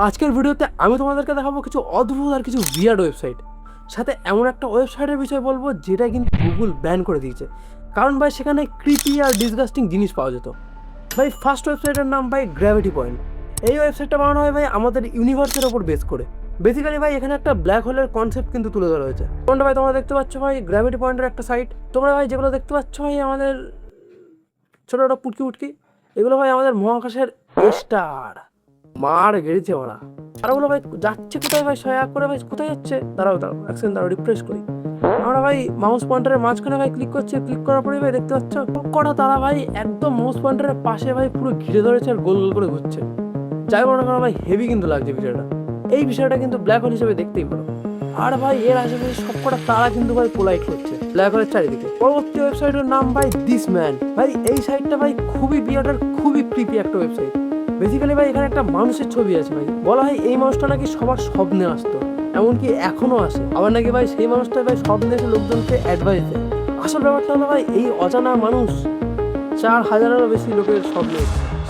আজকের ভিডিওতে আমি তোমাদেরকে দেখাবো কিছু অদ্ভুত আর কিছু বিয়ার্ড ওয়েবসাইট, সাথে এমন একটা ওয়েবসাইটের বিষয়ে বলবো যেটা কিন্তু গুগল ব্যান করে দিয়েছে। কারণ ভাই সেখানে ক্রিপি আর ডিসগাস্টিং জিনিস পাওয়া যেত। ভাই ফার্স্ট ওয়েবসাইটের নাম ভাই গ্র্যাভিটি পয়েন্ট। এই ওয়েবসাইটটা বানানো হয় ভাই আমাদের ইউনিভার্সের ওপর বেস করে। বেসিক্যালি ভাই এখানে একটা ব্ল্যাক হোলের কনসেপ্ট কিন্তু তুলে ধরা হয়েছে। কোনটা ভাই তোমরা দেখতে পাচ্ছ ভাই গ্র্যাভিটি পয়েন্টের একটা সাইট। তোমরা ভাই যেগুলো দেখতে পাচ্ছ ভাই আমাদের ছোটো ছোটো পুটকি উটকি, এগুলো ভাই আমাদের মহাকাশের স্টার। মার গেড়েছে ওরা। আর ওগুলো ভাই যাচ্ছে কোথায় ভাই সহায়ক করে ভাই কোথায় যাচ্ছে? দাঁড়াও দাঁড়াও রিফ্রেশ করি। আমরা ভাই মাউস পয়েন্টারের মাঝখানে ভাই ক্লিক করছি, ক্লিক করার পরে ভাই দেখতে পাচ্ছ কটা তারা ভাই একদম মাউস পয়েন্টারের পাশে ভাই পুরো ঘিরে ধরেছে আর গোল গোল করে ঘুরছে। যাই বলো না কেন ভাই হেভি কিন্তু লাগছে বিষয়টা। এই বিষয়টা কিন্তু ব্ল্যাক হোল হিসেবে দেখতেই পারো। আর ভাই এর আশেপাশে সবকটা তারা কিন্তু ভাই পোলাইট হচ্ছে ব্ল্যাক হোলের চারিদিকে। পরবর্তী ওয়েবসাইটের নাম ভাই দিস ম্যান। ভাই এই সাইটটা ভাই খুবই বিয়ার্ড আর খুবই ক্রিপি একটা ওয়েবসাইট। বেসিক্যালি ভাই এখানে একটা মানুষের ছবি আছে ভাই। বলা হয় এই মানুষটা নাকি সবার স্বপ্নে আসতো, এমনকি এখনো আসে। আবার নাকি ভাই সেই মানুষটা ভাই স্বপ্নে এসে লোকজনকে অ্যাডভাইস দেয়। আসল ব্যাপারটা হলো ভাই এই অজানা মানুষ 4,000-এরও বেশি লোকের স্বপ্নে,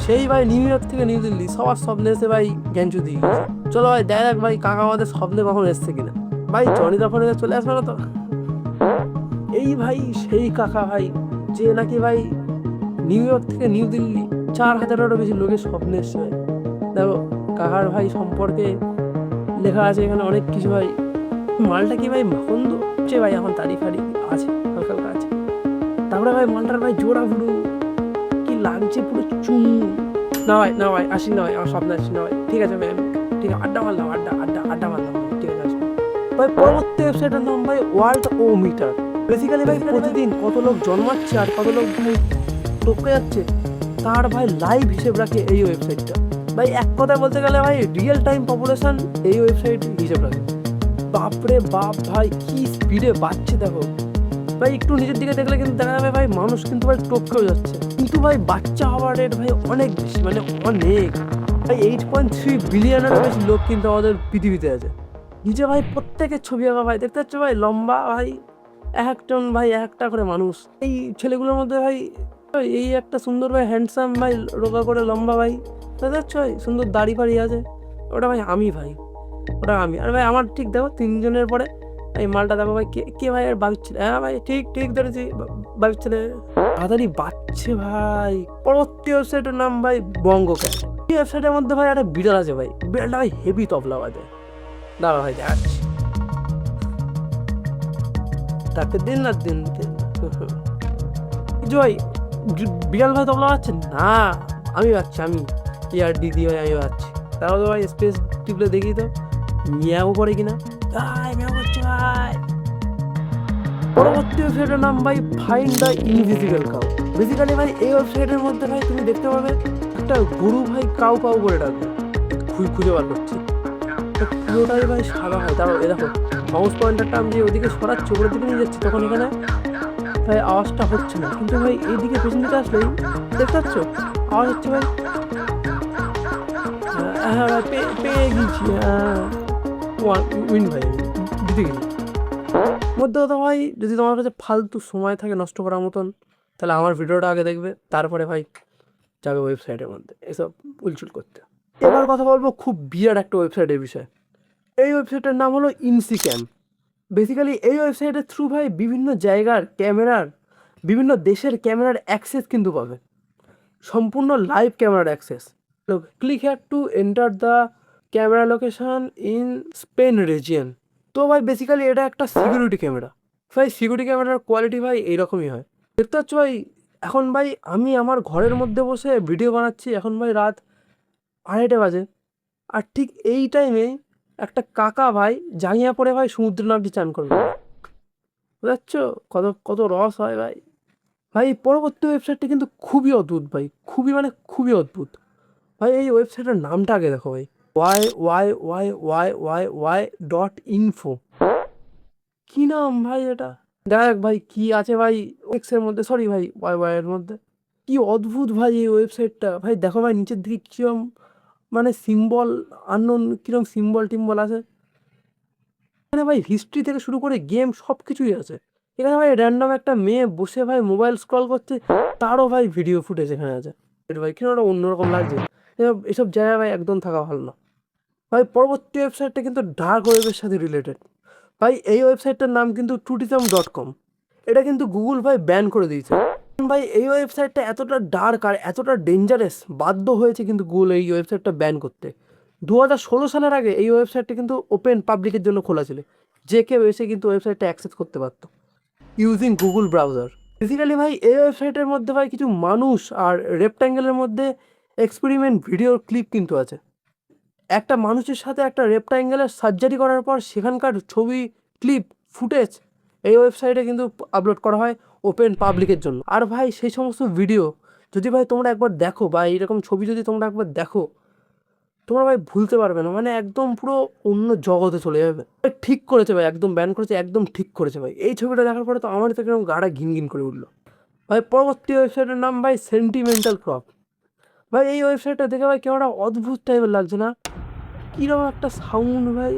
সেই ভাই নিউ ইয়র্ক থেকে নিউ দিল্লি সবার স্বপ্নে এসে ভাই জ্ঞানচু দিয়ে গেছে। চলো ভাই দেখ ভাই কাকা আমাদের স্বপ্নে কখন এসছে কিনা। ভাই জনি দা ফোনে চলে আসবে না তো? এই ভাই সেই কাকা ভাই যে নাকি ভাই নিউ ইয়র্ক থেকে নিউ দিল্লি 4,000-এরও বেশি লোকের স্বপ্নে এসছে। দেখো কাকার ভাই সম্পর্কে লেখা আছে এখানে অনেক কিছু ভাই। মালটা কি ভাই মাখন্দ হচ্ছে ভাই, এখন তারি ফারি আছে হালকা হালকা আছে। তারপরে ভাই মালটার ভাই জোড়া ফুড়ু কি লাগছে পুরো চুম। না ভাই আসি না ভাই, আমার স্বপ্নে আসি না ভাই। ঠিক আছে ভাই, ঠিক আছে আড্ডা মারলাম, আড্ডা মারলাম, ঠিক আছে আসি ভাই। পরবর্তী ওয়েবসাইটের নাম ভাই ওয়ার্ল্ড ও মিটার। বেসিক্যালি ভাই প্রতিদিন কত লোক জন্মাচ্ছে আর কত লোক ভাই টপকে যাচ্ছে তার ভাই লাইভ হিসেব রাখে এই ওয়েবসাইটটা। ভাই এক কথায় বলতে গেলে ভাই রিয়েল টাইম পপুলেশন এই ওয়েবসাইট হিসেব রাখে। বাপরে বাপ ভাই কি স্পিডে বাড়ছে দেখো ভাই। একটু নিজের দিকে দেখলে কিন্তু দেখা যাবে ভাই মানুষ কিন্তু ভাই টপকেও যাচ্ছে, কিন্তু ভাই বাচ্চা হওয়ার রেট ভাই অনেক বেশি, মানে অনেক ভাই। 8.3 বিলিয়নেরও বেশি লোক কিন্তু আমাদের পৃথিবীতে আছে। নিচে ভাই প্রত্যেকের ছবি আঁকা ভাই দেখতে পাচ্ছ ভাই লম্বা ভাই একজন ভাই একটা করে মানুষ। এই ছেলেগুলোর মধ্যে ভাই এই একটা সুন্দর ভাই হ্যান্ডসাম ভাই রোগা করে লম্বা ভাই দেখতে পাচ্ছ ভাই সুন্দর দাড়ি ফাড়ি আছে, ওটা ভাই আমি ভাই, ওটা আমি। আর ভাই আমার ঠিক দেখো 3 জনের পরে এই মালটা দেখো ভাই কে কে ভাই আর বাবির ছেলে। হ্যাঁ ভাই ঠিক ঠিক ধরেছি, বাবির ছেলে তাড়াতাড়ি বাচ্চে ভাই। পরবর্তী ওয়েবসাইটের নাম ভাই বঙ্গ ক্যাট। এই ওয়েবসাইটের মধ্যে ভাই একটা বিড়াল আছে ভাই, বিড়ালটা ভাই হেভি তবলা বাজে। দাঁড়া ভাই দেখাচ্ছি, তাকে দিন না দিন ভাই বিড়াল ভাই তবলা বাজছে না, আমি বাজছি আমি ইয়ার দিদি ভাই আমি বাজছি। তাহলে ভাই স্পেস টিপলে দেখি তো মিয়াও করে কিনা। ভাই মিয়াও করছে ভাই। পরবর্তী ওয়েবসাইটের নাম ভাই find the invisible cow. Basically ভাই এই ওয়েবসাইটের মধ্যে ভাই তুমি দেখতে পাবে একটা গরু ভাই কাউ কাউ করে ডাকবে, খুঁজে বার করছি। পুরোটাই ভাই সাদা হয়। তারপর এ দেখো মাউস পয়েন্টারটা আমি যে ওদিকে সরাচ্ছি ওপরের দিকে নিয়ে যাচ্ছি তখন এখানে ভাই আওয়াজটা হচ্ছে না, কিন্তু ভাই এইদিকে পেছন দিকে আসলেই দেখতে পাচ্ছ আওয়াজ হচ্ছে ভাই। হ্যাঁ ভাই পেয়ে গেছি, হ্যাঁ উইন ভাই জিতে গেছি। মধ্যে কথা ভাই যদি তোমার কাছে ফালতু সময় থাকে নষ্ট করার মতন তাহলে আমার ভিডিওটা আগে দেখবে, তারপরে ভাই যাবে ওয়েবসাইটের মধ্যে এসব উলচুল করতে। এবার কথা বলবো খুব বিয়ার্ড একটা ওয়েবসাইটের বিষয়ে। এই ওয়েবসাইটের নাম হলো ইনসিক্যাম। বেসিক্যালি এই ওয়েবসাইটের থ্রু ভাই বিভিন্ন জায়গার ক্যামেরার, বিভিন্ন দেশের ক্যামেরার অ্যাক্সেস কিন্তু পাবে, সম্পূর্ণ লাইভ ক্যামেরার access. Click had to enter the camera location in Spain region. তো ভাই বেসিক্যালি এটা একটা সিকিউরিটি ক্যামেরা। ভাই সিকিউরিটি ক্যামেরার কোয়ালিটি ভাই এইরকমই হয়। দেখতে পাচ্ছ ভাই এখন ভাই আমি আমার ঘরের মধ্যে বসে ভিডিও বানাচ্ছি, এখন ভাই রাত 2:30 বাজে। আর ঠিক এই টাইমে একটা কাকা ভাই জাঙ্গিয়া পরে ভাই সমুদ্র নামটি চান করবে। বুঝাচ্ছ কত কত রস হয় ভাই। ভাই পরবর্তী ওয়েবসাইটটা কিন্তু খুবই অদ্ভুত ভাই, খুবই মানে খুবই অদ্ভুত ভাই। এই ওয়েবসাইটের নামটা আগে দেখো ভাই YYYYYY.info। কি নাম ভাই এটা? দেখ ভাই কি আছে ভাই এক্সের মধ্যে, সরি ভাই ওয়াই এর মধ্যে। কি অদ্ভুত ভাই এই ওয়েবসাইটটা ভাই। দেখো ভাই নিচের দিকে কিরম মানে সিম্বল আননোন কিরম সিম্বল টিম্বল আছে এখানে ভাই। হিস্ট্রি থেকে শুরু করে গেম সব কিছুই আছে এখানে ভাই। র্যান্ডম একটা মেয়ে বসে ভাই মোবাইল স্ক্রল করছে, তারও ভাই ভিডিও ফুটেজ এখানে আছে। এটা ভাই কিনা ওটা অন্যরকম লাগছে। এসব জায়গায় ভাই একদম থাকা ভালো না। ভাই পরবর্তী ওয়েবসাইটটা কিন্তু ডার্ক ওয়েবের সাথে রিলেটেড। ভাই এই ওয়েবসাইটটার নাম কিন্তু টুটিজম.com। এটা কিন্তু গুগল ভাই ব্যান করে দিয়েছে। ভাই এই ওয়েবসাইটটা এতটা ডার্ক আর এতটা ডেঞ্জারাস, বাধ্য হয়েছে কিন্তু গুগল এই ওয়েবসাইটটা ব্যান করতে। 2016 সালের আগে এই ওয়েবসাইটটা কিন্তু ওপেন পাবলিকের জন্য খোলা ছিল, যে কেউ এসে কিন্তু ওয়েবসাইটটা অ্যাক্সেস করতে পারতো ইউজিং গুগল ব্রাউজার। বেসিক্যালি ভাই এই ওয়েবসাইটের মধ্যে ভাই কিছু মানুষ আর রেক্ট্যাঙ্গেলের মধ্যে এক্সপেরিমেন্ট ভিডিওর ক্লিপ কিন্তু আছে। একটা মানুষের সাথে একটা রেক্ট্যাঙ্গেলের সার্জারি করার পর সেখানকার ছবি, ক্লিপ, ফুটেজ এই ওয়েবসাইটে কিন্তু আপলোড করা হয় ওপেন পাবলিকের জন্য। আর ভাই সেই সমস্ত ভিডিও যদি ভাই তোমরা একবার দেখো বা এইরকম ছবি যদি তোমরা একবার দেখো, তোমরা ভাই ভুলতে পারবে না, মানে একদম পুরো অন্য জগতে চলে যাবে। ভাই ঠিক করেছে ভাই, একদম ব্যান করেছে, একদম ঠিক করেছে ভাই। এই ছবিটা দেখার পরে তো আমার তো কিরকম গাটা ঘিন ঘিন করে উঠলো। ভাই পরবর্তী ওয়েবসাইটের নাম ভাই সেন্টিমেন্টাল ক্রপ। ভাই এই ওয়েবসাইটটা দেখে ভাই কেমন একটা অদ্ভুত টাইপের লাগছে না? কিরকম একটা সাউন্ড ভাই।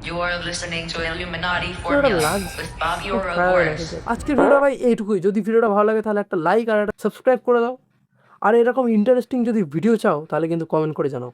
You are listening to Illuminati কিরকম একটা Formula লাগছে। with Bobby খুব খারাপ Ouroboros. লাগছে। আজকের ভিডিওটা ভাই এইটুকুই। যদি ভিডিওটা ভালো লাগে তাহলে একটা লাইক আর একটা সাবস্ক্রাইব করে দাও। আর এরকম ইন্টারেস্টিং যদি ভিডিও চাও তাহলে কিন্তু কমেন্ট করে জানাও।